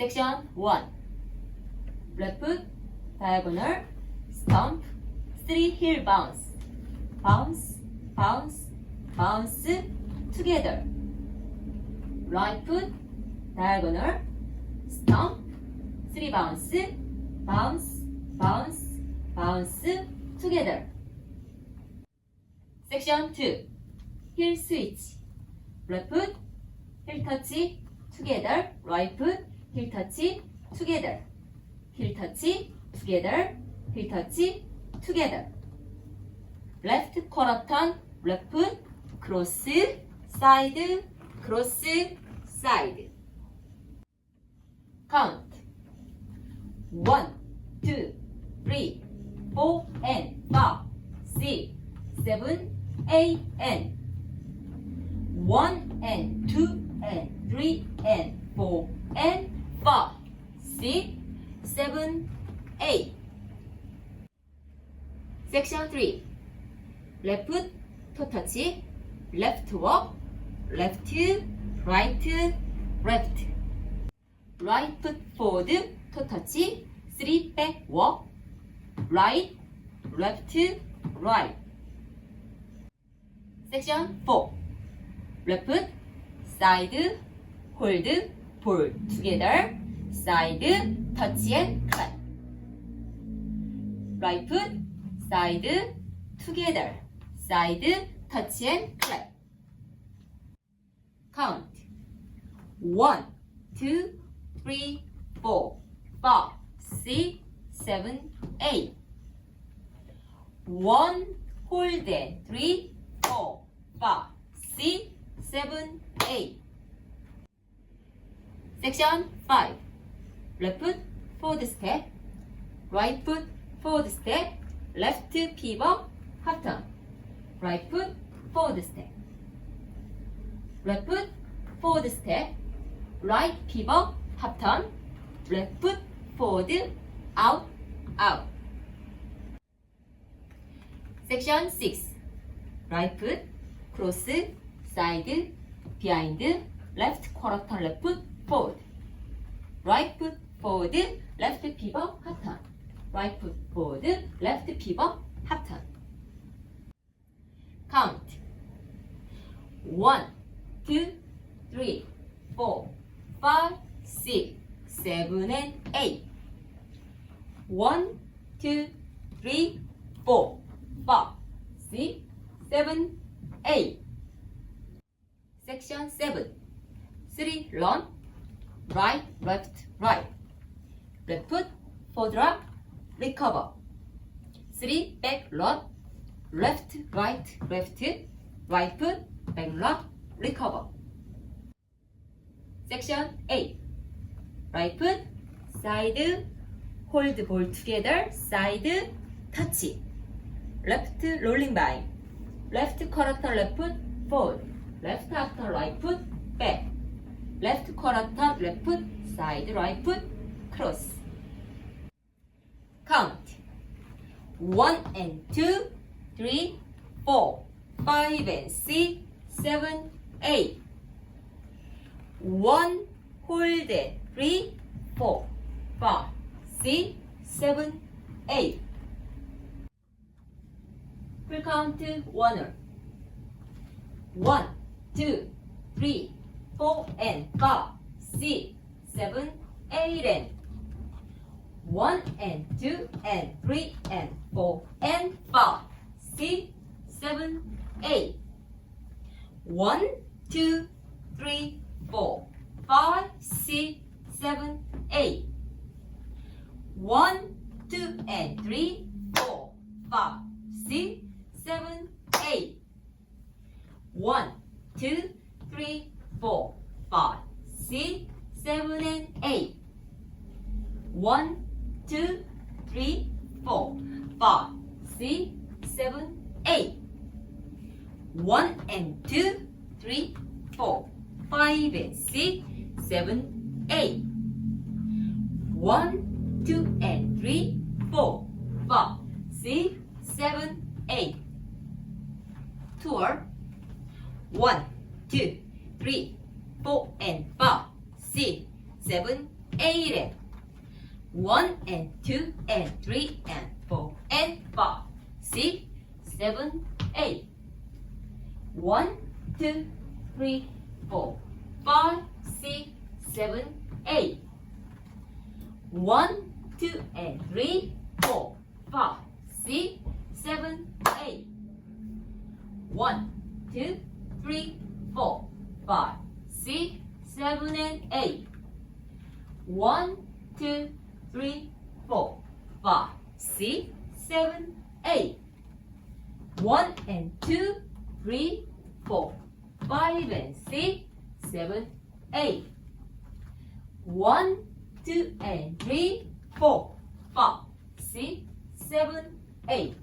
Section 1. Left foot, diagonal, stomp, 3 heel bounce. Bounce, bounce, bounce, together. Right foot, diagonal, stomp, 3 bounce, bounce, bounce, bounce, together. Section 2. Heel switch. Left foot, heel touch, together. Right foot, heel touch, together. Heel touch, together. Heel touch, together. Left quarter turn, left foot, cross, side, cross, side. Count. 1, 2, 3, 4, and 5, 6, 7, 8, and 1, and 2, and 3, and 4, and 5, 6, 7, 8. Section 3. Left foot, toe touch, left walk, left, right, left. Right foot forward, toe touch, 3 back walk, right, left, right. Section 4. Left foot, side, hold, pull together, side, touch and clap. Right foot, side, together, side, touch and clap. Count. 1, 2, 3, 4, 5, 6, 7, 8. 1, hold and 3, 4, 5, 6, 7, 8. Section 5. Left foot, forward step, right foot, forward step, left pivot, half turn. Right foot, forward step. Left foot, forward step, right pivot, half turn. Left foot, forward, out, out. Section 6. Right foot, cross, side, behind, left quarter turn, left foot, forward. Right foot, forward, left pivot, half turn. Right foot, forward, left pivot, half turn. Count. 1, 2, 3, 4, 5, 6, 7, and 8. 1, 2, 3, 4, 5, 6, 7, 8. Section 7. 3 run, right, left, right. Left foot, forward drop, recover. 3 back run, left, right, left, right foot, back run, recover. Section 8. Right foot, side, hold ball together, side, touch. Left rolling by. Left quarter turn, left foot, forward. Left half turn, right foot, back. Left quarter turn, left foot, side, right foot, cross. Count. 1 and 2, 3, 4, 5 and 6, 7, 8. 1, hold and 3, 4, 5, 6, 7, 8. Full count oneer. 1, 2, 3, 4 and 5, 6, 7, 8 and 1 and 2 and 3 and 4 and 5, 6, 7, 8. 1, 2, 3, 4, 5, 6, 7, 8. 1, 2 and 3, 4, 5, 6, 7, 8. 1, 2, 3, 4, 5, 6, 7, and 8. 1, 2, 3, 4, 5, 6, 7, 8. 1 and 2, 3, 4, 5 and 6, 7, 8. 1, 2 and 3, 4, 5, 6, 7, 8. Tour. 1, 2, 3, 4 and 5, 6, 7, 8 and 1 and 2 and 3 and 4 and 5, 6, 7, 8. 1, 2, 3, 4, 5, 6, 7, 8. 1, 2 and 3, 4, 5, 6, 7, 8. 1, 2, 3, 4, 5, 6, 7, and 8. 1, 2, 3, 4, 5, 6, 7, 8. 1 and 2, 3, 4, 5 and 6, 7, 8. 1, 2 and 3, 4, 5, 6, 7, 8.